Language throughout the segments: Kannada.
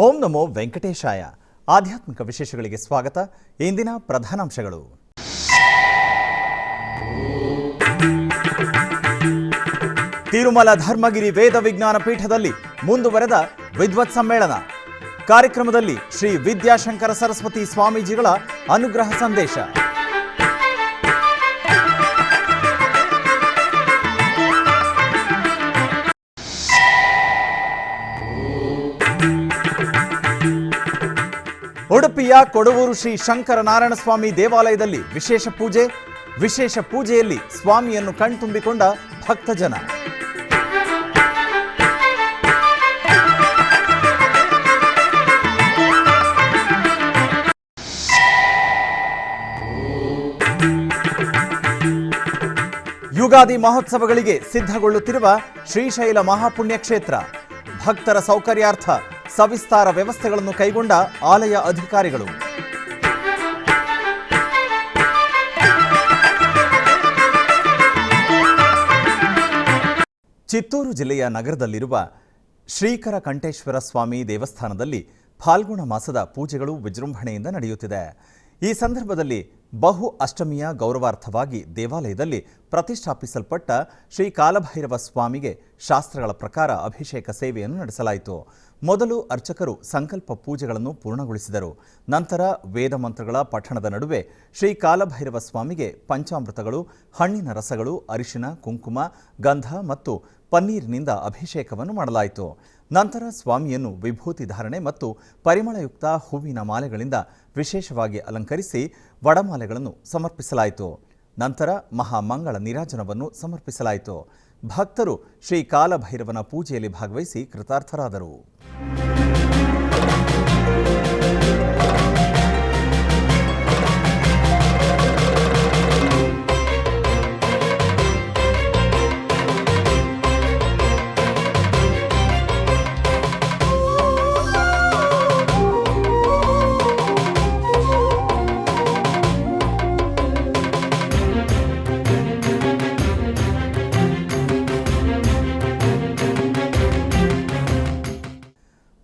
ಓಂ ನಮೋ ವೆಂಕಟೇಶಾಯ. ಆಧ್ಯಾತ್ಮಿಕ ವಿಶೇಷಗಳಿಗೆ ಸ್ವಾಗತ. ಇಂದಿನ ಪ್ರಧಾನಾಂಶಗಳು. ತಿರುಮಲ ಧರ್ಮಗಿರಿ ವೇದ ವಿಜ್ಞಾನ ಪೀಠದಲ್ಲಿ ಮುಂದುವರೆದ ವಿದ್ವತ್ ಸಮ್ಮೇಳನ. ಕಾರ್ಯಕ್ರಮದಲ್ಲಿ ಶ್ರೀ ವಿದ್ಯಾಶಂಕರ ಸರಸ್ವತಿ ಸ್ವಾಮೀಜಿಗಳ ಅನುಗ್ರಹ ಸಂದೇಶ. ಉಡುಪಿಯ ಕೊಡವೂರು ಶ್ರೀ ಶಂಕರನಾರಾಯಣ ಸ್ವಾಮಿ ದೇವಾಲಯದಲ್ಲಿ ವಿಶೇಷ ಪೂಜೆಯಲ್ಲಿ ಸ್ವಾಮಿಯನ್ನು ಕಣ್ತುಂಬಿಕೊಂಡ ಭಕ್ತಜನ. ಯುಗಾದಿ ಮಹೋತ್ಸವಗಳಿಗೆ ಸಿದ್ಧಗೊಳ್ಳುತ್ತಿರುವ ಶ್ರೀಶೈಲ ಮಹಾಪುಣ್ಯಕ್ಷೇತ್ರ. ಭಕ್ತರ ಸೌಕರ್ಯಾರ್ಥ ಸವಿಸ್ತಾರ ವ್ಯವಸ್ಥೆಗಳನ್ನು ಕೈಗೊಂಡ ಆಲಯ ಅಧಿಕಾರಿಗಳು. ಚಿತ್ತೂರು ಜಿಲ್ಲೆಯ ನಗರದಲ್ಲಿರುವ ಶ್ರೀಕರ ಕಂಠೇಶ್ವರ ಸ್ವಾಮಿ ದೇವಸ್ಥಾನದಲ್ಲಿ ಫಾಲ್ಗುಣ ಮಾಸದ ಪೂಜೆಗಳು ವಿಜೃಂಭಣೆಯಿಂದ ನಡೆಯುತ್ತಿದೆ. ಈ ಸಂದರ್ಭದಲ್ಲಿ ಬಹು ಅಷ್ಟಮಿಯ ಗೌರವಾರ್ಥವಾಗಿ ದೇವಾಲಯದಲ್ಲಿ ಪ್ರತಿಷ್ಠಾಪಿಸಲ್ಪಟ್ಟ ಶ್ರೀ ಕಾಲಭೈರವ ಸ್ವಾಮಿಗೆ ಶಾಸ್ತ್ರಗಳ ಪ್ರಕಾರ ಅಭಿಷೇಕ ಸೇವೆಯನ್ನು ನಡೆಸಲಾಯಿತು. ಮೊದಲು ಅರ್ಚಕರು ಸಂಕಲ್ಪ ಪೂಜೆಗಳನ್ನು ಪೂರ್ಣಗೊಳಿಸಿದರು. ನಂತರ ವೇದ ಮಂತ್ರಗಳ ಪಠಣದ ನಡುವೆ ಶ್ರೀ ಕಾಲಭೈರವ ಸ್ವಾಮಿಗೆ ಪಂಚಾಮೃತಗಳು, ಹಣ್ಣಿನ ರಸಗಳು, ಅರಿಶಿನ, ಕುಂಕುಮ, ಗಂಧ ಮತ್ತು ಪನ್ನೀರಿನಿಂದ ಅಭಿಷೇಕವನ್ನು ಮಾಡಲಾಯಿತು. ನಂತರ ಸ್ವಾಮಿಯನ್ನು ವಿಭೂತಿ ಧಾರಣೆ ಮತ್ತು ಪರಿಮಳಯುಕ್ತ ಹೂವಿನ ಮಾಲೆಗಳಿಂದ ವಿಶೇಷವಾಗಿ ಅಲಂಕರಿಸಿ ವಡಮಾಲೆಗಳನ್ನು ಸಮರ್ಪಿಸಲಾಯಿತು. ನಂತರ ಮಹಾಮಂಗಳ ನೀರಾಜನವನ್ನು ಸಮರ್ಪಿಸಲಾಯಿತು. ಭಕ್ತರು ಶ್ರೀ ಕಾಲಭೈರವನ ಪೂಜೆಯಲ್ಲಿ ಭಾಗವಹಿಸಿ ಕೃತಾರ್ಥರಾದರು.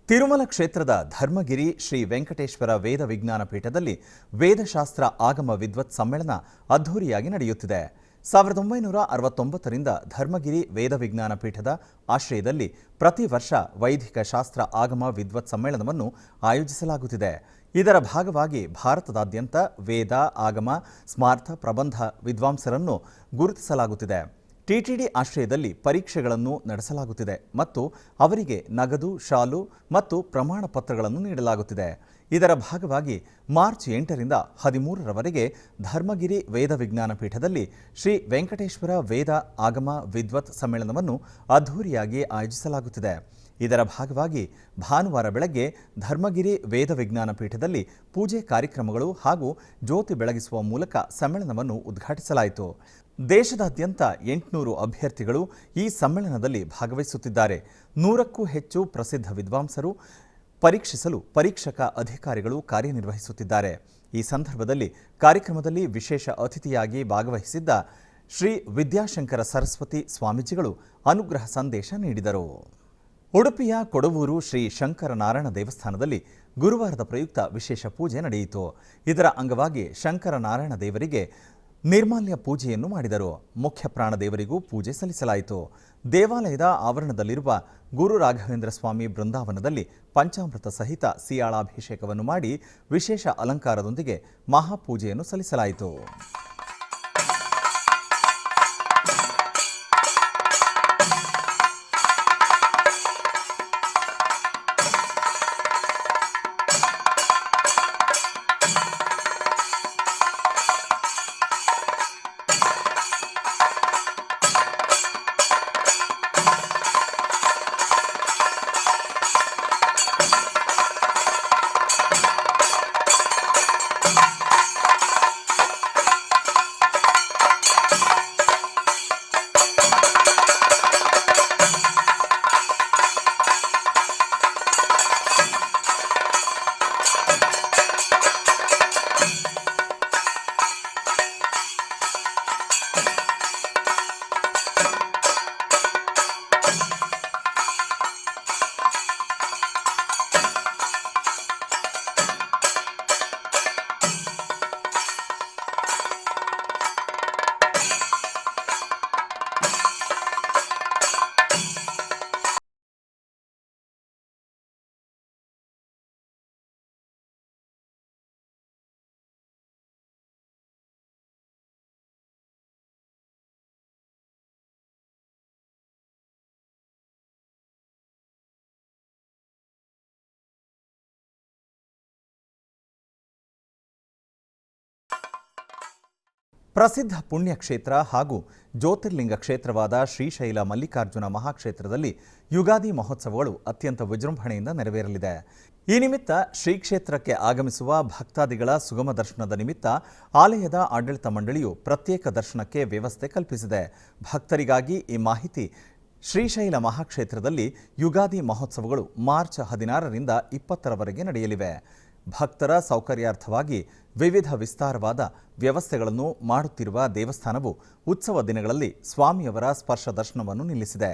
ತಿರುಮಲ ಕ್ಷೇತ್ರದ ಧರ್ಮಗಿರಿ ಶ್ರೀ ವೆಂಕಟೇಶ್ವರ ವೇದ ವಿಜ್ಞಾನ ಪೀಠದಲ್ಲಿ ವೇದಶಾಸ್ತ್ರ ಆಗಮ ವಿದ್ವತ್ ಸಮ್ಮೇಳನ ಅದ್ಧೂರಿಯಾಗಿ ನಡೆಯುತ್ತಿದೆ. 1969ರಿಂದ ಧರ್ಮಗಿರಿ ವೇದ ವಿಜ್ಞಾನ ಪೀಠದ ಆಶ್ರಯದಲ್ಲಿ ಪ್ರತಿ ವರ್ಷ ವೈದಿಕ ಶಾಸ್ತ್ರ ಆಗಮ ವಿದ್ವತ್ ಸಮ್ಮೇಳನವನ್ನು ಆಯೋಜಿಸಲಾಗುತ್ತಿದೆ. ಇದರ ಭಾಗವಾಗಿ ಭಾರತದಾದ್ಯಂತ ವೇದ, ಆಗಮ, ಸ್ಮಾರ್ಥ, ಪ್ರಬಂಧ ವಿದ್ವಾಂಸರನ್ನು ಗುರುತಿಸಲಾಗುತ್ತಿದೆ. ಟಿಟಿಡಿ ಆಶ್ರಯದಲ್ಲಿ ಪರೀಕ್ಷೆಗಳನ್ನು ನಡೆಸಲಾಗುತ್ತಿದೆ ಮತ್ತು ಅವರಿಗೆ ನಗದು, ಶಾಲು ಮತ್ತು ಪ್ರಮಾಣ ಪತ್ರಗಳನ್ನು ನೀಡಲಾಗುತ್ತಿದೆ. ಇದರ ಭಾಗವಾಗಿ ಮಾರ್ಚ್ 8ರಿಂದ 13ರವರೆಗೆ ಧರ್ಮಗಿರಿ ವೇದ ವಿಜ್ಞಾನ ಪೀಠದಲ್ಲಿ ಶ್ರೀ ವೆಂಕಟೇಶ್ವರ ವೇದ ಆಗಮ ವಿದ್ವತ್ ಸಮ್ಮೇಳನವನ್ನು ಅದ್ಧೂರಿಯಾಗಿ ಆಯೋಜಿಸಲಾಗುತ್ತಿದೆ. ಇದರ ಭಾಗವಾಗಿ ಭಾನುವಾರ ಬೆಳಗ್ಗೆ ಧರ್ಮಗಿರಿ ವೇದ ವಿಜ್ಞಾನ ಪೀಠದಲ್ಲಿ ಪೂಜೆ ಕಾರ್ಯಕ್ರಮಗಳು ಹಾಗೂ ಜ್ಯೋತಿ ಬೆಳಗಿಸುವ ಮೂಲಕ ಸಮ್ಮೇಳನವನ್ನು ಉದ್ಘಾಟಿಸಲಾಯಿತು. ದೇಶದಾದ್ಯಂತ 800 ಅಭ್ಯರ್ಥಿಗಳು ಈ ಸಮ್ಮೇಳನದಲ್ಲಿ ಭಾಗವಹಿಸುತ್ತಿದ್ದಾರೆ. 100ಕ್ಕೂ ಹೆಚ್ಚು ಪ್ರಸಿದ್ಧ ವಿದ್ವಾಂಸರು ಪರೀಕ್ಷಿಸಲು ಪರೀಕ್ಷಕ ಅಧಿಕಾರಿಗಳು ಕಾರ್ಯನಿರ್ವಹಿಸುತ್ತಿದ್ದಾರೆ. ಈ ಸಂದರ್ಭದಲ್ಲಿ ಕಾರ್ಯಕ್ರಮದಲ್ಲಿ ವಿಶೇಷ ಅತಿಥಿಯಾಗಿ ಭಾಗವಹಿಸಿದ್ದ ಶ್ರೀ ವಿದ್ಯಾಶಂಕರ ಸರಸ್ವತಿ ಸ್ವಾಮೀಜಿಗಳು ಅನುಗ್ರಹ ಸಂದೇಶ ನೀಡಿದರು. ಉಡುಪಿಯ ಕೊಡವೂರು ಶ್ರೀ ಶಂಕರನಾರಾಯಣ ದೇವಸ್ಥಾನದಲ್ಲಿ ಗುರುವಾರದ ಪ್ರಯುಕ್ತ ವಿಶೇಷ ಪೂಜೆ ನಡೆಯಿತು. ಇದರ ಅಂಗವಾಗಿ ಶಂಕರನಾರಾಯಣ ದೇವರಿಗೆ ನಿರ್ಮಾಲ್ಯ ಪೂಜೆಯನ್ನು ಮಾಡಿದರು. ಮುಖ್ಯ ಪ್ರಾಣ ದೇವರಿಗೂ ಪೂಜೆ ಸಲ್ಲಿಸಲಾಯಿತು. ದೇವಾಲಯದ ಆವರಣದಲ್ಲಿರುವ ಗುರು ರಾಘವೇಂದ್ರ ಸ್ವಾಮಿ ಬೃಂದಾವನದಲ್ಲಿ ಪಂಚಾಮೃತ ಸಹಿತ ಸಿಯಾಳಾಭಿಷೇಕವನ್ನು ಮಾಡಿ ವಿಶೇಷ ಅಲಂಕಾರದೊಂದಿಗೆ ಮಹಾಪೂಜೆಯನ್ನು ಸಲ್ಲಿಸಲಾಯಿತು. ಪ್ರಸಿದ್ಧ ಪುಣ್ಯಕ್ಷೇತ್ರ ಹಾಗೂ ಜ್ಯೋತಿರ್ಲಿಂಗ ಕ್ಷೇತ್ರವಾದ ಶ್ರೀಶೈಲ ಮಲ್ಲಿಕಾರ್ಜುನ ಮಹಾಕ್ಷೇತ್ರದಲ್ಲಿ ಯುಗಾದಿ ಮಹೋತ್ಸವಗಳು ಅತ್ಯಂತ ವಿಜೃಂಭಣೆಯಿಂದ ನೆರವೇರಲಿದೆ. ಈ ನಿಮಿತ್ತ ಶ್ರೀ ಕ್ಷೇತ್ರಕ್ಕೆ ಆಗಮಿಸುವ ಭಕ್ತಾದಿಗಳ ಸುಗಮ ದರ್ಶನದ ನಿಮಿತ್ತ ಆಲಯದ ಆಡಳಿತ ಮಂಡಳಿಯು ಪ್ರತ್ಯೇಕ ದರ್ಶನಕ್ಕೆ ವ್ಯವಸ್ಥೆ ಕಲ್ಪಿಸಿದೆ. ಭಕ್ತರಿಗಾಗಿ ಈ ಮಾಹಿತಿ. ಶ್ರೀಶೈಲ ಮಹಾಕ್ಷೇತ್ರದಲ್ಲಿ ಯುಗಾದಿ ಮಹೋತ್ಸವಗಳು ಮಾರ್ಚ್ 16ರಿಂದ 20ರವರೆಗೆ ನಡೆಯಲಿವೆ. ಭಕ್ತರ ಸೌಕರ್ಯಾರ್ಥವಾಗಿ ವಿವಿಧ ವಿಸ್ತಾರವಾದ ವ್ಯವಸ್ಥೆಗಳನ್ನು ಮಾಡುತ್ತಿರುವ ದೇವಸ್ಥಾನವು ಉತ್ಸವ ದಿನಗಳಲ್ಲಿ ಸ್ವಾಮಿಯವರ ಸ್ಪರ್ಶ ದರ್ಶನವನ್ನು ನಿಲ್ಲಿಸಿದೆ.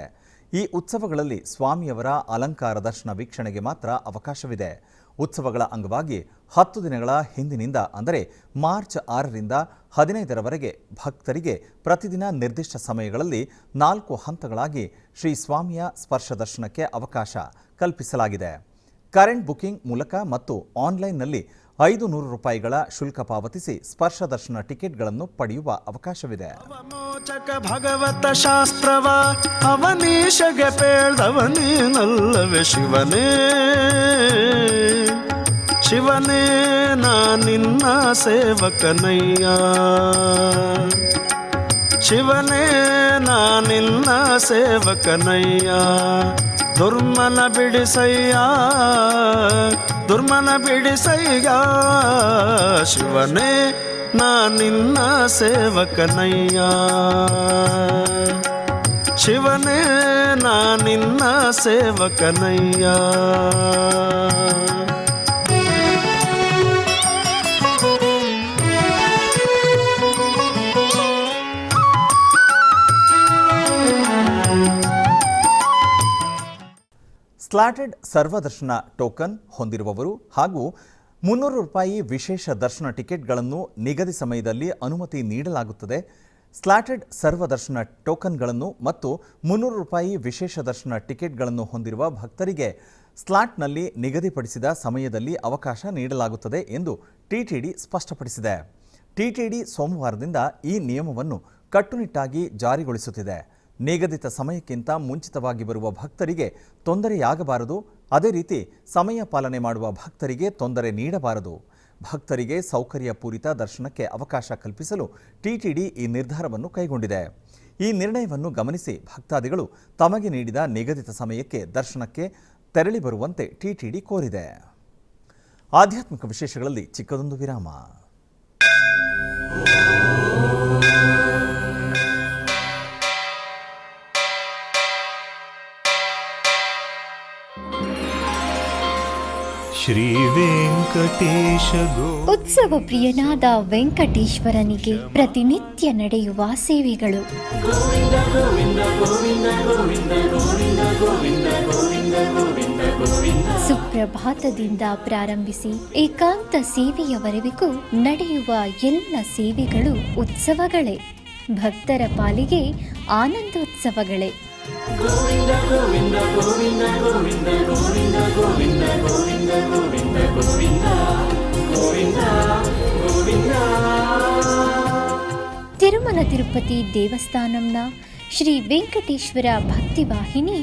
ಈ ಉತ್ಸವಗಳಲ್ಲಿ ಸ್ವಾಮಿಯವರ ಅಲಂಕಾರ ದರ್ಶನ ವೀಕ್ಷಣೆಗೆ ಮಾತ್ರ ಅವಕಾಶವಿದೆ. ಉತ್ಸವಗಳ ಅಂಗವಾಗಿ 10 ದಿನಗಳ ಹಿಂದಿನಿಂದ ಅಂದರೆ ಮಾರ್ಚ್ 6ರಿಂದ 15ರವರೆಗೆ ಭಕ್ತರಿಗೆ ಪ್ರತಿದಿನ ನಿರ್ದಿಷ್ಟ ಸಮಯಗಳಲ್ಲಿ 4 ಹಂತಗಳಾಗಿ ಶ್ರೀ ಸ್ವಾಮಿಯ ಸ್ಪರ್ಶ ದರ್ಶನಕ್ಕೆ ಅವಕಾಶ ಕಲ್ಪಿಸಲಾಗಿದೆ. ಕರೆಂಟ್ ಬುಕಿಂಗ್ ಮೂಲಕ ಮತ್ತು ಆನ್ಲೈನ್ನಲ್ಲಿ 500 ರೂಪಾಯಿಗಳ ಶುಲ್ಕ ಪಾವತಿಸಿ ಸ್ಪರ್ಶ ದರ್ಶನ ಟಿಕೆಟ್ಗಳನ್ನು ಪಡೆಯುವ ಅವಕಾಶವಿದೆ. ಭಗವತ ಶಾಸ್ತ್ರವ ಅವನೀಶಗೆ ಪೇಳ್ದವನೇನಲ್ಲವೇ ಶಿವನೇ ಶಿವನೇ ನಾ ನಿನ್ನ ಸೇವಕನಯ್ಯ ಶಿವನೇ ನಾ ನಿನ್ನ ಸೇವಕನಯ್ಯ ದುರ್ಮನ ಬಿಡಿಸಯ್ಯ ದುರ್ಮನ ಬಿಡಿಸಯ್ಯ ಶಿವನೇ ನಾ ನಿನ್ನ ಸೇವಕನಯ್ಯ ಶಿವನೇ ನಾ ನಿನ್ನ ಸೇವಕನಯ್ಯ. ಸ್ಲಾಟೆಡ್ ಸರ್ವದರ್ಶನ ಟೋಕನ್ ಹೊಂದಿರುವವರು ಹಾಗೂ 300 ರೂಪಾಯಿ ವಿಶೇಷ ದರ್ಶನ ಟಿಕೆಟ್ಗಳನ್ನು ನಿಗದಿ ಸಮಯದಲ್ಲಿ ಅನುಮತಿ ನೀಡಲಾಗುತ್ತದೆ. ಸ್ಲಾಟೆಡ್ ಸರ್ವದರ್ಶನ ಟೋಕನ್ಗಳನ್ನು ಮತ್ತು 300 ರೂಪಾಯಿ ವಿಶೇಷ ದರ್ಶನ ಟಿಕೆಟ್ಗಳನ್ನು ಹೊಂದಿರುವ ಭಕ್ತರಿಗೆ ಸ್ಲಾಟ್ನಲ್ಲಿ ನಿಗದಿಪಡಿಸಿದ ಸಮಯದಲ್ಲಿ ಅವಕಾಶ ನೀಡಲಾಗುತ್ತದೆ ಎಂದು ಟಿಟಿಡಿ ಸ್ಪಷ್ಟಪಡಿಸಿದೆ. ಟಿಟಿಡಿ ಸೋಮವಾರದಿಂದ ಈ ನಿಯಮವನ್ನು ಕಟ್ಟುನಿಟ್ಟಾಗಿ ಜಾರಿಗೊಳಿಸುತ್ತಿದೆ. ನಿಗದಿತ ಸಮಯಕ್ಕಿಂತ ಮುಂಚಿತವಾಗಿ ಬರುವ ಭಕ್ತರಿಗೆ ತೊಂದರೆಯಾಗಬಾರದು. ಅದೇ ರೀತಿ ಸಮಯ ಪಾಲನೆ ಮಾಡುವ ಭಕ್ತರಿಗೆ ತೊಂದರೆ ನೀಡಬಾರದು. ಭಕ್ತರಿಗೆ ಸೌಕರ್ಯಪೂರಿತ ದರ್ಶನಕ್ಕೆ ಅವಕಾಶ ಕಲ್ಪಿಸಲು ಟಿಟಿಡಿ ಈ ನಿರ್ಧಾರವನ್ನು ಕೈಗೊಂಡಿದೆ. ಈ ನಿರ್ಣಯವನ್ನು ಗಮನಿಸಿ ಭಕ್ತಾದಿಗಳು ತಮಗೆ ನೀಡಿದ ನಿಗದಿತ ಸಮಯಕ್ಕೆ ದರ್ಶನಕ್ಕೆ ತೆರಳಿ ಬರುವಂತೆ ಟಿಟಿಡಿ ಕೋರಿದೆ. ಆಧ್ಯಾತ್ಮಿಕ ವಿಶೇಷಗಳಲ್ಲಿ ಚಿಕ್ಕದೊಂದು ವಿರಾಮ. ಶ್ರೀ ವೆಂಕಟೇಶ ಉತ್ಸವ ಪ್ರಿಯನಾದ ವೆಂಕಟೇಶ್ವರನಿಗೆ ಪ್ರತಿನಿತ್ಯ ನಡೆಯುವ ಸೇವೆಗಳು. ಸುಪ್ರಭಾತದಿಂದ ಪ್ರಾರಂಭಿಸಿ ಏಕಾಂತ ಸೇವೆಯವರೆಗೂ ನಡೆಯುವ ಎಲ್ಲ ಸೇವೆಗಳು ಉತ್ಸವಗಳೇ. ಭಕ್ತರ ಪಾಲಿಗೆ ಆನಂದೋತ್ಸವಗಳೇ. ಗೋವಿಂದ ಗೋವಿಂದ ಗೋವಿಂದ ಗೋವಿಂದ ಗೋವಿಂದ ಗೋವಿಂದ ಗೋವಿಂದ ಗೋವಿಂದ ಗೋವಿಂದ ಗೋವಿಂದ ಗೋವಿಂದ. ತಿರುಮಲ ತಿರುಪತಿ ದೇವಸ್ಥಾನಂನ ಶ್ರೀ ವೆಂಕಟೇಶ್ವರ ಭಕ್ತಿವಾಹಿನಿ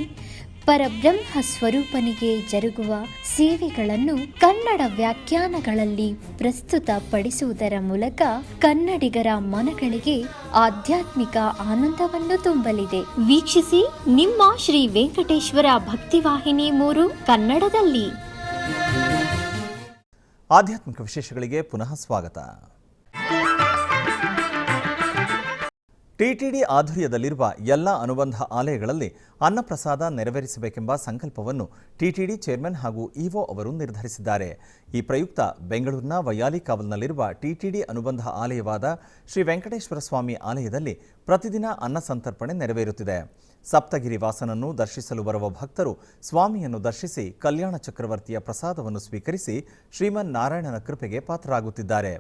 ಪರಬ್ರಹ್ಮ ಸ್ವರೂಪನಿಗೆ ಜರುಗುವ ಸೇವೆಗಳನ್ನು ಕನ್ನಡ ವ್ಯಾಖ್ಯಾನಗಳಲ್ಲಿ ಪ್ರಸ್ತುತಪಡಿಸುವುದರ ಮೂಲಕ ಕನ್ನಡಿಗರ ಮನಗಳಿಗೆ ಆಧ್ಯಾತ್ಮಿಕ ಆನಂದವನ್ನು ತುಂಬಲಿದೆ. ವೀಕ್ಷಿಸಿ ನಿಮ್ಮ ಶ್ರೀ ವೆಂಕಟೇಶ್ವರ ಭಕ್ತಿವಾಹಿನಿ 3 ಕನ್ನಡದಲ್ಲಿ. ಆಧ್ಯಾತ್ಮಿಕ ವಿಶೇಷಗಳಿಗೆ ಪುನಃ ಸ್ವಾಗತ. ಟಿಟಿಡಿ ಆಧ್ವರ್ಯದಲ್ಲಿರುವ ಎಲ್ಲ ಅನುಬಂಧ ಆಲಯಗಳಲ್ಲಿ ಅನ್ನಪ್ರಸಾದ ನೆರವೇರಿಸಬೇಕೆಂಬ ಸಂಕಲ್ಪವನ್ನು ಟಿಟಿಡಿ ಚೇರ್ಮನ್ ಹಾಗೂ ಇಒ ಅವರು ನಿರ್ಧರಿಸಿದ್ದಾರೆ. ಈ ಪ್ರಯುಕ್ತ ಬೆಂಗಳೂರಿನ ವೈಯಾಲಿಕಾವಲ್ನಲ್ಲಿರುವ ಟಿಟಿಡಿ ಅನುಬಂಧ ಆಲಯವಾದ ಶ್ರೀ ವೆಂಕಟೇಶ್ವರ ಸ್ವಾಮಿ ಆಲಯದಲ್ಲಿ ಪ್ರತಿದಿನ ಅನ್ನ ಸಂತರ್ಪಣೆ ನೆರವೇರುತ್ತಿದೆ. ಸಪ್ತಗಿರಿ ವಾಸನನ್ನು ದರ್ಶಿಸಲು ಬರುವ ಭಕ್ತರು ಸ್ವಾಮಿಯನ್ನು ದರ್ಶಿಸಿ ಕಲ್ಯಾಣ ಚಕ್ರವರ್ತಿಯ ಪ್ರಸಾದವನ್ನು ಸ್ವೀಕರಿಸಿ ಶ್ರೀಮನ್ನಾರಾಯಣನ ಕೃಪೆಗೆ ಪಾತ್ರರಾಗುತ್ತಿದ್ದಾರೆ.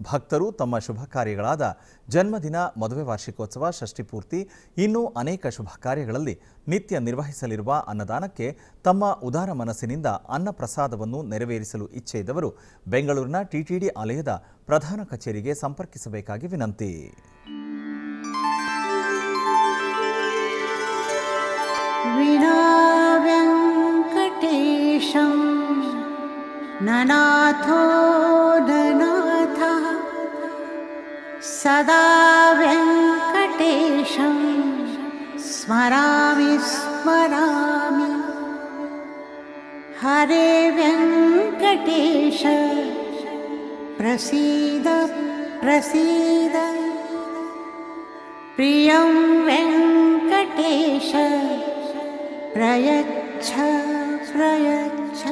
ಭಕ್ತರು ತಮ್ಮ ಶುಭ ಕಾರ್ಯಗಳಾದ ಜನ್ಮದಿನ, ಮದುವೆ ವಾರ್ಷಿಕೋತ್ಸವ, ಷಷ್ಠಿಪೂರ್ತಿ ಇನ್ನೂ ಅನೇಕ ಶುಭ ಕಾರ್ಯಗಳಲ್ಲಿ ನಿತ್ಯ ನಿರ್ವಹಿಸಲಿರುವ ಅನ್ನದಾನಕ್ಕೆ ತಮ್ಮ ಉದಾರ ಮನಸ್ಸಿನಿಂದ ಅನ್ನ ಪ್ರಸಾದವನ್ನು ನೆರವೇರಿಸಲು ಇಚ್ಛೆ ಇದ್ದವರು ಬೆಂಗಳೂರಿನ ಟಿಟಿಡಿ ಆಲಯದ ಪ್ರಧಾನ ಕಚೇರಿಗೆ ಸಂಪರ್ಕಿಸಬೇಕಾಗಿ ವಿನಂತಿ. ವೆಂಕಟೇಶಂ ನನಾಥೋ ನನಾಥ सदा वेङ्कटेशं स्मरामि स्मरामि हरे वेङ्कटेश प्रसीद प्रसीद प्रियं वेङ्कटेश प्रयच्छ प्रयच्छ।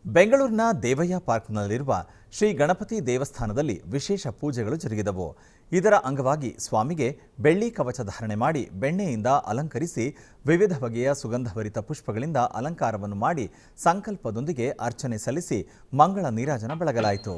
ಬೆಂಗಳೂರಿನ ದೇವಯ್ಯ ಪಾರ್ಕ್ನಲ್ಲಿರುವ ಶ್ರೀ ಗಣಪತಿ ದೇವಸ್ಥಾನದಲ್ಲಿ ವಿಶೇಷ ಪೂಜೆಗಳು ಜರುಗಿದವು. ಇದರ ಅಂಗವಾಗಿ ಸ್ವಾಮಿಗೆ ಬೆಳ್ಳಿ ಕವಚ ಧಾರಣೆ ಮಾಡಿ ಬೆಣ್ಣೆಯಿಂದ ಅಲಂಕರಿಸಿ ವಿವಿಧ ಬಗೆಯ ಸುಗಂಧಭರಿತ ಪುಷ್ಪಗಳಿಂದ ಅಲಂಕಾರವನ್ನು ಮಾಡಿ ಸಂಕಲ್ಪದೊಂದಿಗೆ ಅರ್ಚನೆ ಸಲ್ಲಿಸಿ ಮಂಗಳ ನೀರಾಜನ ಬೆಳಗಲಾಯಿತು.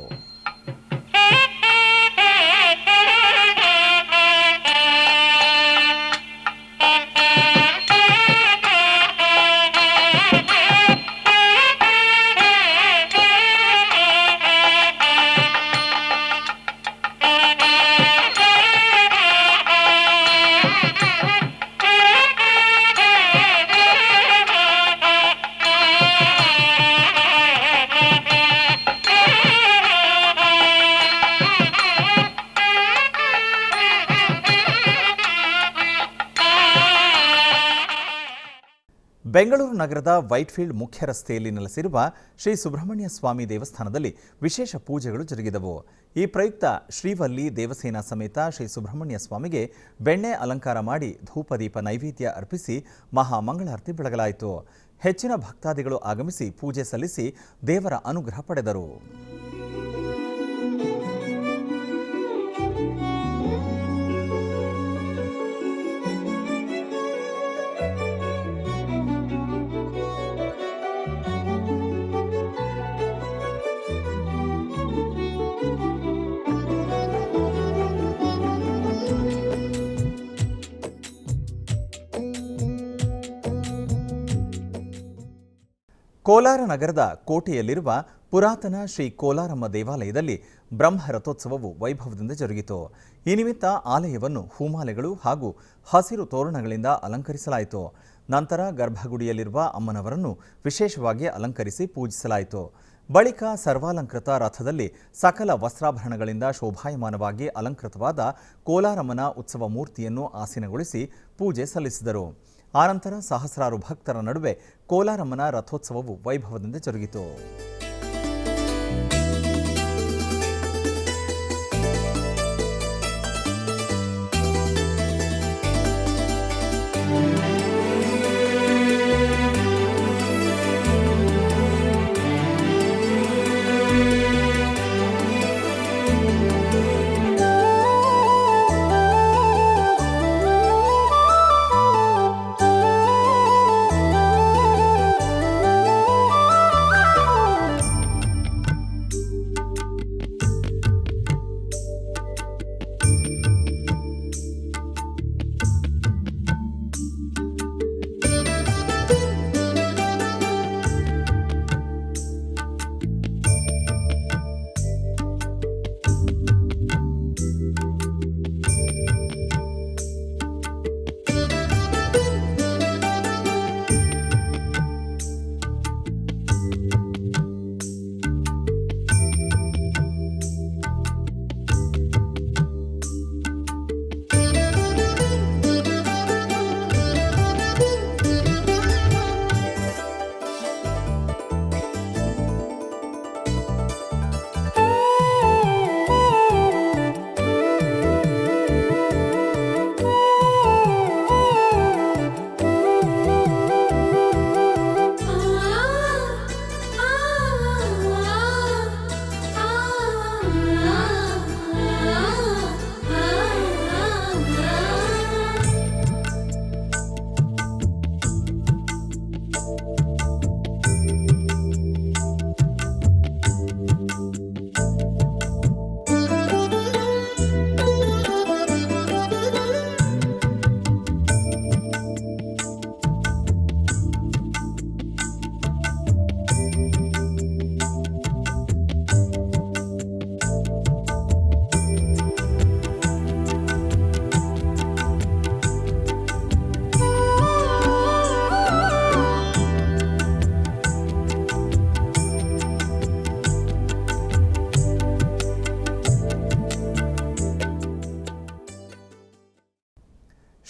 ಬೆಂಗಳೂರು ನಗರದ ವೈಟ್ಫೀಲ್ಡ್ ಮುಖ್ಯ ರಸ್ತೆಯಲ್ಲಿ ನೆಲೆಸಿರುವ ಶ್ರೀ ಸುಬ್ರಹ್ಮಣ್ಯ ಸ್ವಾಮಿ ದೇವಸ್ಥಾನದಲ್ಲಿ ವಿಶೇಷ ಪೂಜೆಗಳು ಜರುಗಿದವು. ಈ ಪ್ರಯುಕ್ತ ಶ್ರೀವಲ್ಲಿ ದೇವಸೇನಾ ಸಮೇತ ಶ್ರೀ ಸುಬ್ರಹ್ಮಣ್ಯ ಸ್ವಾಮಿಗೆ ಬೆಣ್ಣೆ ಅಲಂಕಾರ ಮಾಡಿ ಧೂಪದೀಪ ನೈವೇದ್ಯ ಅರ್ಪಿಸಿ ಮಹಾಮಂಗಳಾರತಿ ಬೆಳಗಲಾಯಿತು. ಹೆಚ್ಚಿನ ಭಕ್ತಾದಿಗಳು ಆಗಮಿಸಿ ಪೂಜೆ ಸಲ್ಲಿಸಿ ದೇವರ ಅನುಗ್ರಹ ಪಡೆದರು. ಕೋಲಾರ ನಗರದ ಕೋಟೆಯಲ್ಲಿರುವ ಪುರಾತನ ಶ್ರೀ ಕೋಲಾರಮ್ಮ ದೇವಾಲಯದಲ್ಲಿ ಬ್ರಹ್ಮ ರಥೋತ್ಸವವು ವೈಭವದಿಂದ ಜರುಗಿತು. ಈ ನಿಮಿತ್ತ ಆಲಯವನ್ನು ಹೂಮಾಲೆಗಳು ಹಾಗೂ ಹಸಿರು ತೋರಣಗಳಿಂದ ಅಲಂಕರಿಸಲಾಯಿತು. ನಂತರ ಗರ್ಭಗುಡಿಯಲ್ಲಿರುವ ಅಮ್ಮನವರನ್ನು ವಿಶೇಷವಾಗಿ ಅಲಂಕರಿಸಿ ಪೂಜಿಸಲಾಯಿತು. ಬಳಿಕ ಸರ್ವಾಲಂಕೃತ ರಥದಲ್ಲಿ ಸಕಲ ವಸ್ತ್ರಾಭರಣಗಳಿಂದ ಶೋಭಾಯಮಾನವಾಗಿ ಅಲಂಕೃತವಾದ ಕೋಲಾರಮ್ಮನ ಉತ್ಸವ ಮೂರ್ತಿಯನ್ನು ಆಸೀನಗೊಳಿಸಿ ಪೂಜೆ ಸಲ್ಲಿಸಿದರು. ಆನಂತರ ಸಹಸ್ರಾರು ಭಕ್ತರ ನಡುವೆ ಕೋಲಾರಮ್ಮನ ರಥೋತ್ಸವವು ವೈಭವದಿಂದ ಜರುಗಿತು.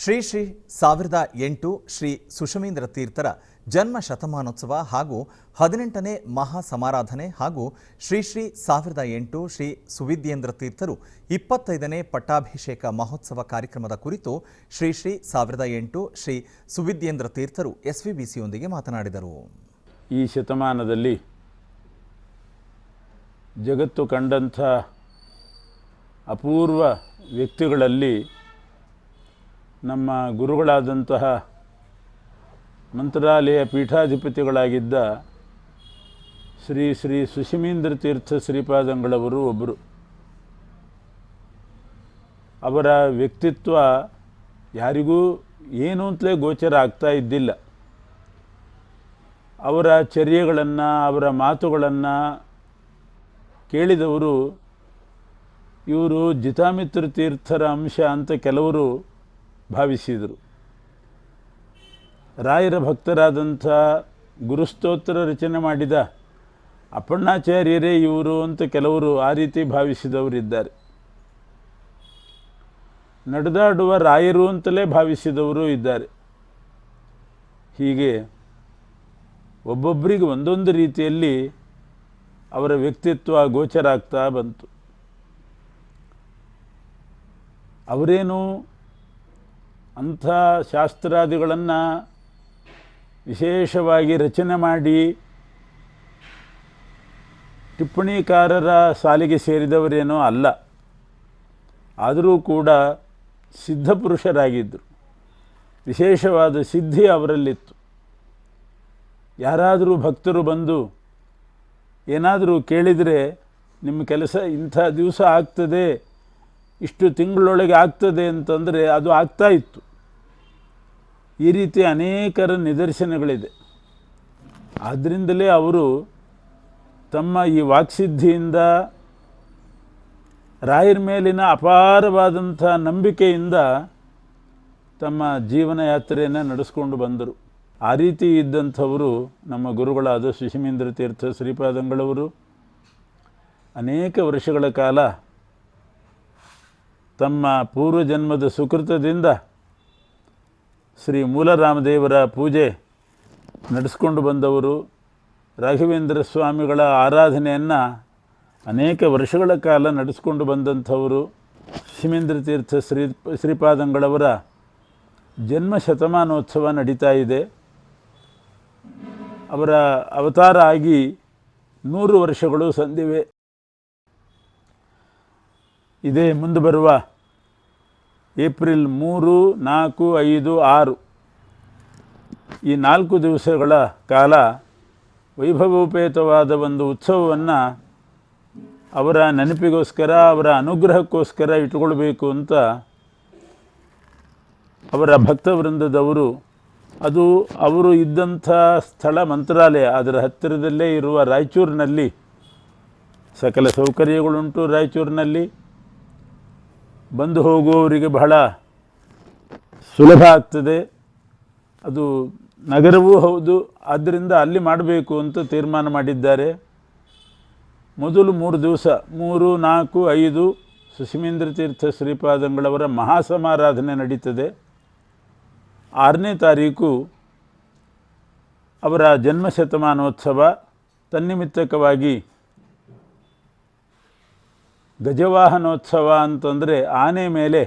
ಶ್ರೀ 1008 ಶ್ರೀ ಸುಷಮೀಂದ್ರ ತೀರ್ಥರ ಜನ್ಮ ಶತಮಾನೋತ್ಸವ ಹಾಗೂ 18ನೇ ಮಹಾ ಸಮಾರಾಧನೆ ಹಾಗೂ ಶ್ರೀ 1008 ಶ್ರೀ ಸುವಿದ್ಯೇಂದ್ರ ತೀರ್ಥರು 25ನೇ ಪಟ್ಟಾಭಿಷೇಕ ಮಹೋತ್ಸವ ಕಾರ್ಯಕ್ರಮದ ಕುರಿತು ಶ್ರೀ 1008 ಶ್ರೀ ಸುವಿದ್ಯೇಂದ್ರ ತೀರ್ಥರು ಎಸ್ವಿಬಿಸಿಯೊಂದಿಗೆ ಮಾತನಾಡಿದರು. ಈ ಶತಮಾನದಲ್ಲಿ ಜಗತ್ತು ಕಂಡಂಥ ಅಪೂರ್ವ ವ್ಯಕ್ತಿಗಳಲ್ಲಿ ನಮ್ಮ ಗುರುಗಳಾದಂತಹ ಮಂತ್ರಾಲಯ ಪೀಠಾಧಿಪತಿಗಳಾಗಿದ್ದ ಶ್ರೀ ಸುಷಮೀಂದ್ರ ತೀರ್ಥ ಶ್ರೀಪಾದಂಗಳವರು ಒಬ್ಬರು. ಅವರ ವ್ಯಕ್ತಿತ್ವ ಯಾರಿಗೂ ಏನು ಅಂತಲೇ ಗೋಚರ ಆಗ್ತಾ ಇದ್ದಿಲ್ಲ. ಅವರ ಚರ್ಯೆಗಳನ್ನು, ಅವರ ಮಾತುಗಳನ್ನು ಕೇಳಿದವರು ಇವರು ಜಿತಾಮಿತ್ರ ತೀರ್ಥರ ಅಂಶ ಅಂತ ಕೆಲವರು ಭಾವಿಸಿದರು. ರಾಯರ ಭಕ್ತರಾದಂಥ ಗುರುಸ್ತೋತ್ರ ರಚನೆ ಮಾಡಿದ ಅಪ್ಪಣ್ಣಾಚಾರ್ಯರೇ ಇವರು ಅಂತ ಕೆಲವರು ಆ ರೀತಿ ಭಾವಿಸಿದವರಿದ್ದಾರೆ. ನಡೆದಾಡುವ ರಾಯರು ಅಂತಲೇ ಭಾವಿಸಿದವರು ಇದ್ದಾರೆ. ಹೀಗೆ ಒಬ್ಬೊಬ್ಬರಿಗೆ ಒಂದೊಂದು ರೀತಿಯಲ್ಲಿ ಅವರ ವ್ಯಕ್ತಿತ್ವ ಗೋಚರ ಆಗ್ತಾ ಬಂತು. ಅವರೇನು ಅಂಥ ಶಾಸ್ತ್ರಾದಿಗಳನ್ನು ವಿಶೇಷವಾಗಿ ರಚನೆ ಮಾಡಿ ಟಿಪ್ಪಣಿಕಾರರ ಸಾಲಿಗೆ ಸೇರಿದವರೇನೋ ಅಲ್ಲ. ಆದರೂ ಕೂಡ ಸಿದ್ಧಪುರುಷರಾಗಿದ್ದರು. ವಿಶೇಷವಾದ ಸಿದ್ಧಿ ಅವರಲ್ಲಿತ್ತು. ಯಾರಾದರೂ ಭಕ್ತರು ಬಂದು ಏನಾದರೂ ಕೇಳಿದರೆ ನಿಮ್ಮ ಕೆಲಸ ಇಂಥ ದಿವಸ ಆಗ್ತದೆ, ಇಷ್ಟು ತಿಂಗಳೊಳಗೆ ಆಗ್ತದೆ ಅಂತಂದರೆ ಅದು ಆಗ್ತಾ ಇತ್ತು. ಈ ರೀತಿ ಅನೇಕರ ನಿದರ್ಶನಗಳಿದೆ. ಆದ್ದರಿಂದಲೇ ಅವರು ತಮ್ಮ ಈ ವಾಕ್ಸಿದ್ಧಿಯಿಂದ, ರಾಯರ ಮೇಲಿನ ಅಪಾರವಾದಂಥ ನಂಬಿಕೆಯಿಂದ ತಮ್ಮ ಜೀವನ ಯಾತ್ರೆಯನ್ನು ನಡೆಸ್ಕೊಂಡು ಬಂದರು. ಆ ರೀತಿ ಇದ್ದಂಥವರು ನಮ್ಮ ಗುರುಗಳಾದ ಸುಷಮೀಂದ್ರ ತೀರ್ಥ ಶ್ರೀಪಾದಂಗಳವರು ಅನೇಕ ವರ್ಷಗಳ ಕಾಲ ತಮ್ಮ ಪೂರ್ವಜನ್ಮದ ಸುಕೃತದಿಂದ ಶ್ರೀ ಮೂಲರಾಮದೇವರ ಪೂಜೆ ನಡೆಸ್ಕೊಂಡು ಬಂದವರು. ರಾಘವೇಂದ್ರ ಸ್ವಾಮಿಗಳ ಆರಾಧನೆಯನ್ನು ಅನೇಕ ವರ್ಷಗಳ ಕಾಲ ನಡೆಸ್ಕೊಂಡು ಬಂದಂಥವರು. ಸುಷಮೀಂದ್ರ ತೀರ್ಥ ಶ್ರೀಪಾದಂಗಳವರ ಜನ್ಮ ಶತಮಾನೋತ್ಸವ ನಡೀತಾ ಇದೆ. ಅವರ ಅವತಾರ ಆಗಿ 100 ವರ್ಷಗಳು ಸಂದಿವೆ. ಇದೇ ಮುಂದೆ ಬರುವ ಏಪ್ರಿಲ್ 3, 4, 5, 6 ಈ 4 ದಿವಸಗಳ ಕಾಲ ವೈಭವೋಪೇತವಾದ ಒಂದು ಉತ್ಸವವನ್ನು ಅವರ ನೆನಪಿಗೋಸ್ಕರ, ಅವರ ಅನುಗ್ರಹಕ್ಕೋಸ್ಕರ ಇಟ್ಕೊಳ್ಬೇಕು ಅಂತ ಅವರ ಭಕ್ತವೃಂದದವರು, ಅದು ಅವರು ಇದ್ದಂಥ ಸ್ಥಳ ಮಂತ್ರಾಲಯ, ಅದರ ಹತ್ತಿರದಲ್ಲೇ ಇರುವ ರಾಯಚೂರಿನಲ್ಲಿ ಸಕಲ ಸೌಕರ್ಯಗಳುಂಟು. ರಾಯಚೂರಿನಲ್ಲಿ ಬಂದು ಹೋಗುವವರಿಗೆ ಬಹಳ ಸುಲಭ ಆಗ್ತದೆ. ಅದು ನಗರವೂ ಹೌದು. ಆದ್ದರಿಂದ ಅಲ್ಲಿ ಮಾಡಬೇಕು ಅಂತ ತೀರ್ಮಾನ ಮಾಡಿದ್ದಾರೆ. ಮೊದಲು 3 ದಿವಸ 3, 4, 5 ಸುಷಮೀಂದ್ರ ತೀರ್ಥ ಶ್ರೀಪಾದಂಗಳವರ ಮಹಾಸಮಾರಾಧನೆ ನಡೀತದೆ. 6ನೇ ತಾರೀಕು ಅವರ ಜನ್ಮ ಶತಮಾನೋತ್ಸವ. ತನ್ನಿಮಿತ್ತಕವಾಗಿ ಗಜವಾಹನೋತ್ಸವ ಅಂತಂದರೆ ಆನೆ ಮೇಲೆ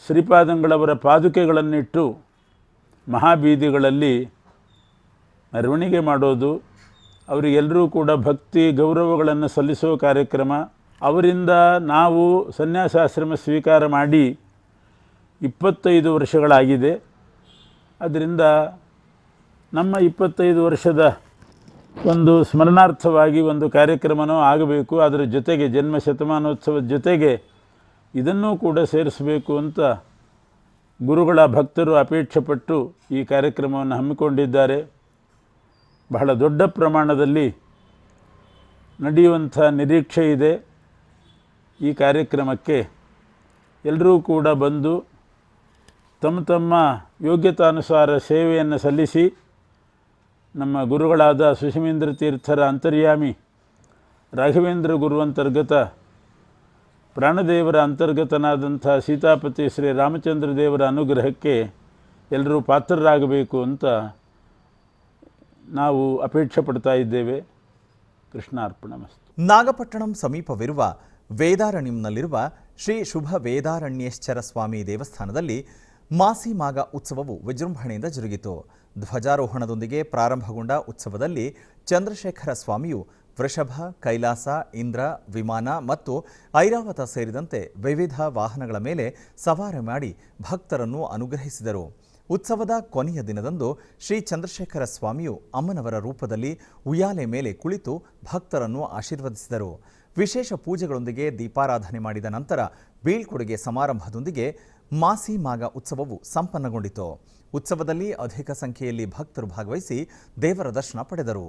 ಶ್ರೀಪಾದಂಗಳವರ ಪಾದುಕೆಗಳನ್ನಿಟ್ಟು ಮಹಾಬೀದಿಗಳಲ್ಲಿ ಮೆರವಣಿಗೆ ಮಾಡೋದು, ಅವರಿಗೆಲ್ಲರೂ ಕೂಡ ಭಕ್ತಿ ಗೌರವಗಳನ್ನು ಸಲ್ಲಿಸೋ ಕಾರ್ಯಕ್ರಮ. ಅವರಿಂದ ನಾವು ಸನ್ಯಾಸಾಶ್ರಮ ಸ್ವೀಕಾರ ಮಾಡಿ 25 ವರ್ಷಗಳಾಗಿದೆ. ಅದರಿಂದ ನಮ್ಮ 25 ವರ್ಷದ ಒಂದು ಸ್ಮರಣಾರ್ಥವಾಗಿ ಒಂದು ಕಾರ್ಯಕ್ರಮನೂ ಆಗಬೇಕು. ಅದರ ಜೊತೆಗೆ ಜನ್ಮ ಶತಮಾನೋತ್ಸವದ ಜೊತೆಗೆ ಇದನ್ನೂ ಕೂಡ ಸೇರಿಸಬೇಕು ಅಂತ ಗುರುಗಳ ಭಕ್ತರು ಅಪೇಕ್ಷೆಪಟ್ಟು ಈ ಕಾರ್ಯಕ್ರಮವನ್ನು ಹಮ್ಮಿಕೊಂಡಿದ್ದಾರೆ. ಬಹಳ ದೊಡ್ಡ ಪ್ರಮಾಣದಲ್ಲಿ ನಡೆಯುವಂಥ ನಿರೀಕ್ಷೆ ಇದೆ. ಈ ಕಾರ್ಯಕ್ರಮಕ್ಕೆ ಎಲ್ಲರೂ ಕೂಡ ಬಂದು ತಮ್ಮ ತಮ್ಮ ಯೋಗ್ಯತಾನುಸಾರ ಸೇವೆಯನ್ನು ಸಲ್ಲಿಸಿ ನಮ್ಮ ಗುರುಗಳಾದ ಸುಷಮೀಂದ್ರ ತೀರ್ಥರ ಅಂತರ್ಯಾಮಿ ರಾಘವೇಂದ್ರ ಗುರುವಂತರ್ಗತ ಪ್ರಾಣದೇವರ ಅಂತರ್ಗತನಾದಂಥ ಸೀತಾಪತಿ ಶ್ರೀ ರಾಮಚಂದ್ರ ದೇವರ ಅನುಗ್ರಹಕ್ಕೆ ಎಲ್ಲರೂ ಪಾತ್ರರಾಗಬೇಕು ಅಂತ ನಾವು ಅಪೇಕ್ಷೆ ಪಡ್ತಾ ಇದ್ದೇವೆ. ಕೃಷ್ಣಾರ್ಪಣಮಸ್ತು. ನಾಗಪಟ್ಟಣಂ ಸಮೀಪವಿರುವ ವೇದಾರಣ್ಯಂನಲ್ಲಿರುವ ಶ್ರೀ ಶುಭ ವೇದಾರಣ್ಯೇಶ್ವರ ಸ್ವಾಮಿ ದೇವಸ್ಥಾನದಲ್ಲಿ ಮಾಸಿ ಮಾಘ ಉತ್ಸವವು ವಿಜೃಂಭಣೆಯಿಂದ ಜರುಗಿತು. ಧ್ವಜಾರೋಹಣದೊಂದಿಗೆ ಪ್ರಾರಂಭಗೊಂಡ ಉತ್ಸವದಲ್ಲಿ ಚಂದ್ರಶೇಖರ ಸ್ವಾಮಿಯು ವೃಷಭ, ಕೈಲಾಸ, ಇಂದ್ರ, ವಿಮಾನ ಮತ್ತು ಐರಾವತ ಸೇರಿದಂತೆ ವಿವಿಧ ವಾಹನಗಳ ಮೇಲೆ ಸವಾರಿ ಮಾಡಿ ಭಕ್ತರನ್ನು ಅನುಗ್ರಹಿಸಿದರು. ಉತ್ಸವದ ಕೊನೆಯ ದಿನದಂದು ಶ್ರೀ ಚಂದ್ರಶೇಖರ ಸ್ವಾಮಿಯು ಅಮ್ಮನವರ ರೂಪದಲ್ಲಿ ಉಯ್ಯಾಲೆ ಮೇಲೆ ಕುಳಿತು ಭಕ್ತರನ್ನು ಆಶೀರ್ವದಿಸಿದರು. ವಿಶೇಷ ಪೂಜೆಗಳೊಂದಿಗೆ ದೀಪಾರಾಧನೆ ಮಾಡಿದ ನಂತರ ಬೀಳ್ಕೊಡುಗೆ ಸಮಾರಂಭದೊಂದಿಗೆ ಮಾಸಿ ಮಾಘ ಉತ್ಸವವು ಸಂಪನ್ನಗೊಂಡಿತು. ಉತ್ಸವದಲ್ಲಿ ಅಧಿಕ ಸಂಖ್ಯೆಯಲ್ಲಿ ಭಕ್ತರು ಭಾಗವಹಿಸಿ ದೇವರ ದರ್ಶನ ಪಡೆದರು.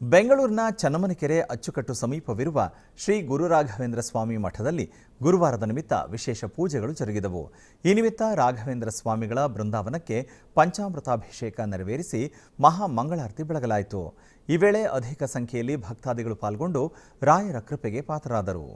ಬೆಂಗಳೂರಿನ ಚನ್ನಮನೆಕೆರೆ ಅಚ್ಚುಕಟ್ಟು ಸಮೀಪವಿರುವ ಶ್ರೀ ಗುರು ರಾಘವೇಂದ್ರ ಸ್ವಾಮಿ ಮಠದಲ್ಲಿ ಗುರುವಾರದ ನಿಮಿತ್ತ ವಿಶೇಷ ಪೂಜೆಗಳು ಜರುಗಿದವು. ಈ ನಿಮಿತ್ತ ರಾಘವೇಂದ್ರ ಸ್ವಾಮಿಗಳ ಬೃಂದಾವನಕ್ಕೆ ಪಂಚಾಮೃತಾಭಿಷೇಕ ನೆರವೇರಿಸಿ ಮಹಾ ಮಂಗಳಾರತಿ ಬೆಳಗಲಾಯಿತು. ಈ ವೇಳೆ ಅಧಿಕ ಸಂಖ್ಯೆಯಲ್ಲಿ ಭಕ್ತಾದಿಗಳು ಪಾಲ್ಗೊಂಡು ರಾಯರ ಕೃಪೆಗೆ ಪಾತ್ರರಾದರು.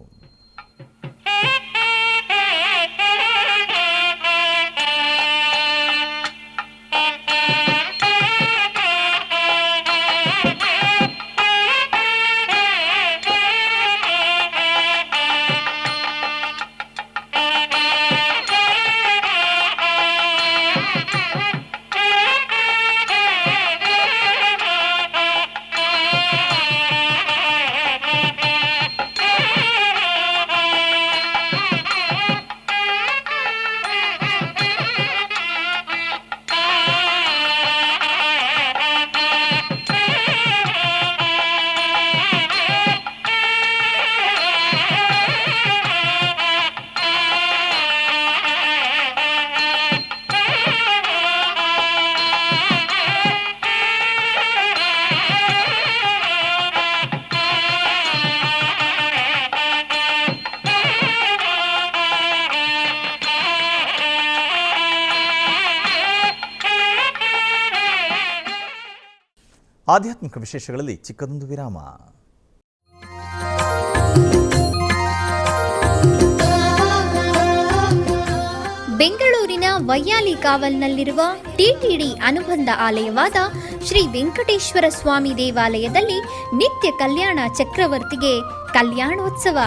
ಆಧ್ಯಾತ್ಮಿಕ ವಿಶೇಷಗಳಲ್ಲಿ ಚಿಕ್ಕದೊಂದು ವಿರಾಮ. ಬೆಂಗಳೂರಿನ ವೈಯಾಲಿ ಕಾವಲ್ನಲ್ಲಿರುವ ಟಿಟಿಡಿ ಅನುಬಂಧ ಆಲಯವಾದ ಶ್ರೀ ವೆಂಕಟೇಶ್ವರ ಸ್ವಾಮಿ ದೇವಾಲಯದಲ್ಲಿ ನಿತ್ಯ ಕಲ್ಯಾಣ ಚಕ್ರವರ್ತಿಗೆ ಕಲ್ಯಾಣೋತ್ಸವ.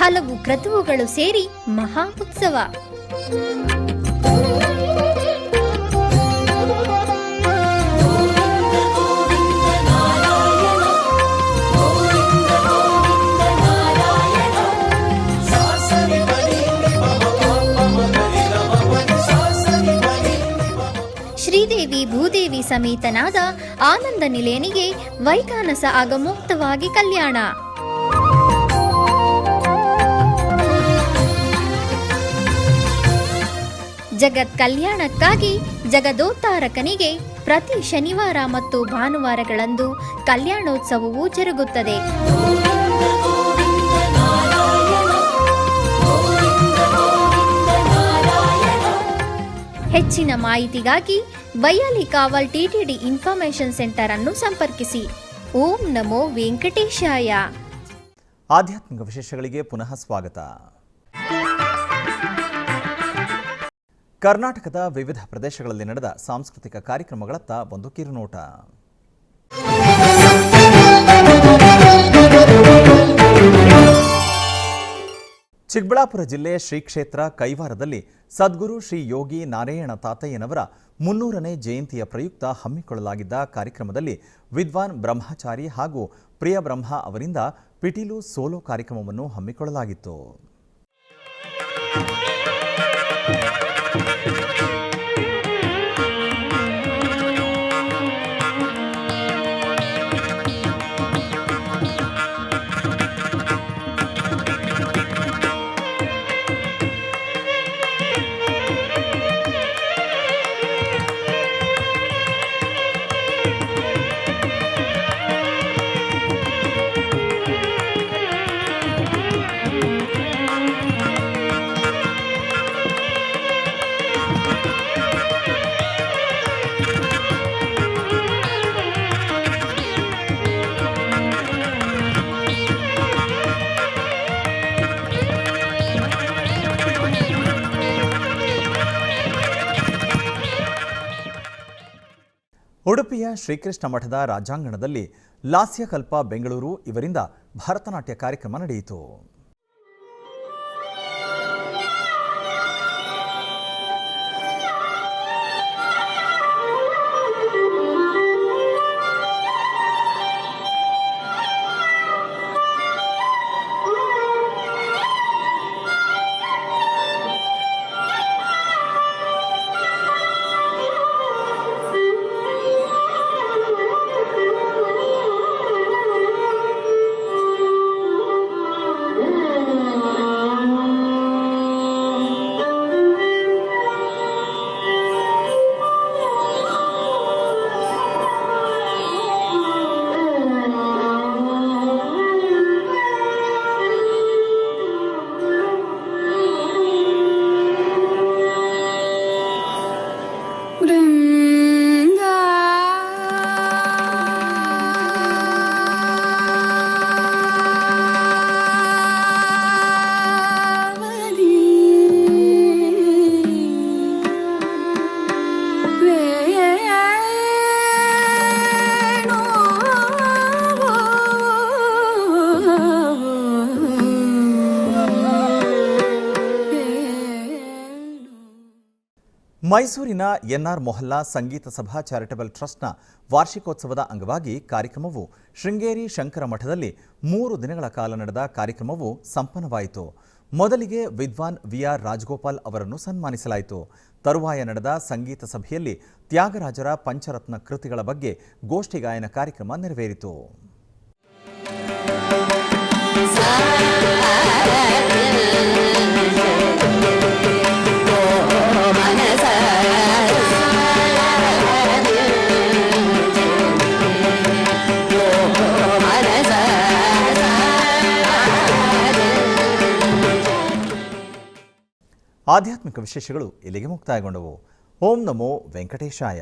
ಹಲವು ಕ್ರತುವುಗಳು ಸೇರಿ ಮಹಾ ಉತ್ಸವ. ಶ್ರೀದೇವಿ ಭೂದೇವಿ ಸಮೇತನಾದ ಆನಂದ ನಿಲಯನಿಗೆ ವೈಖಾನಸ ಆಗಮೋಕ್ತವಾಗಿ ಕಲ್ಯಾಣ. ಜಗತ್ ಕಲ್ಯಾಣಕ್ಕಾಗಿ ಜಗದೋತ್ತಾರಕನಿಗೆ ಪ್ರತಿ ಶನಿವಾರ ಮತ್ತು ಭಾನುವಾರಗಳಂದು ಕಲ್ಯಾಣೋತ್ಸವವು ಜರುಗುತ್ತದೆ. ಹೆಚ್ಚಿನ ಮಾಹಿತಿಗಾಗಿ ವೈಯಾಲಿ ಕಾವಲ್ ಟಿಟಿಡಿ ಇನ್ಫಾರ್ಮೇಶನ್ ಸೆಂಟರ್ ಅನ್ನು ಸಂಪರ್ಕಿಸಿ. ಓಂ ನಮೋ ವೆಂಕಟೇಶಾಯ. ಆಧ್ಯಾತ್ಮಿಕ ವಿಶೇಷಗಳಿಗೆ ಪುನಃ ಸ್ವಾಗತ. ಕರ್ನಾಟಕದ ವಿವಿಧ ಪ್ರದೇಶಗಳಲ್ಲಿ ನಡೆದ ಸಾಂಸ್ಕೃತಿಕ ಕಾರ್ಯಕ್ರಮಗಳತ್ತ ಒಂದು ಕಿರುನೋಟ. ಚಿಕ್ಕಬಳ್ಳಾಪುರ ಜಿಲ್ಲೆ ಶ್ರೀ ಕ್ಷೇತ್ರ ಕೈವಾರದಲ್ಲಿ ಸದ್ಗುರು ಶ್ರೀ ಯೋಗಿ ನಾರಾಯಣ ತಾತಯ್ಯನವರ 300ನೇ ಜಯಂತಿಯ ಪ್ರಯುಕ್ತ ಹಮ್ಮಿಕೊಳ್ಳಲಾಗಿದ್ದ ಕಾರ್ಯಕ್ರಮದಲ್ಲಿ ವಿದ್ವಾನ್ ಬ್ರಹ್ಮಚಾರಿ ಹಾಗೂ ಪ್ರಿಯ ಬ್ರಹ್ಮ ಅವರಿಂದ ಪಿಟೀಲು ಸೋಲೋ ಕಾರ್ಯಕ್ರಮವನ್ನು ಹಮ್ಮಿಕೊಳ್ಳಲಾಗಿತ್ತು. ಉಡುಪಿಯ ಶ್ರೀಕೃಷ್ಣ ಮಠದ ರಾಜಾಂಗಣದಲ್ಲಿ ಲಾಸ್ಯಕಲ್ಪ ಬೆಂಗಳೂರು ಇವರಿಂದ ಭರತನಾಟ್ಯ ಕಾರ್ಯಕ್ರಮ ನಡೆಯಿತು. ಮೈಸೂರಿನ ಎನ್ಆರ್ ಮೊಹಲ್ಲಾ ಸಂಗೀತ ಸಭಾ ಚಾರಿಟಬಲ್ ಟ್ರಸ್ಟ್ನ ವಾರ್ಷಿಕೋತ್ಸವದ ಅಂಗವಾಗಿ ಕಾರ್ಯಕ್ರಮವು ಶೃಂಗೇರಿ ಶಂಕರ ಮಠದಲ್ಲಿ 3 ದಿನಗಳ ಕಾಲ ನಡೆದ ಕಾರ್ಯಕ್ರಮವು ಸಂಪನ್ನವಾಯಿತು. ಮೊದಲಿಗೆ ವಿದ್ವಾನ್ ವಿಆರ್ ರಾಜಗೋಪಾಲ್ ಅವರನ್ನು ಸನ್ಮಾನಿಸಲಾಯಿತು. ತರುವಾಯ ನಡೆದ ಸಂಗೀತ ಸಭೆಯಲ್ಲಿ ತ್ಯಾಗರಾಜರ ಪಂಚರತ್ನ ಕೃತಿಗಳ ಬಗ್ಗೆ ಗೋಷ್ಠಿ ಗಾಯನ ಕಾರ್ಯಕ್ರಮ ನೆರವೇರಿತು. ಆಧ್ಯಾತ್ಮಿಕ ವಿಶೇಷಗಳು ಇಲ್ಲಿಗೆ ಮುಕ್ತಾಯಗೊಂಡವು. ಓಂ ನಮೋ ವೆಂಕಟೇಶಾಯ.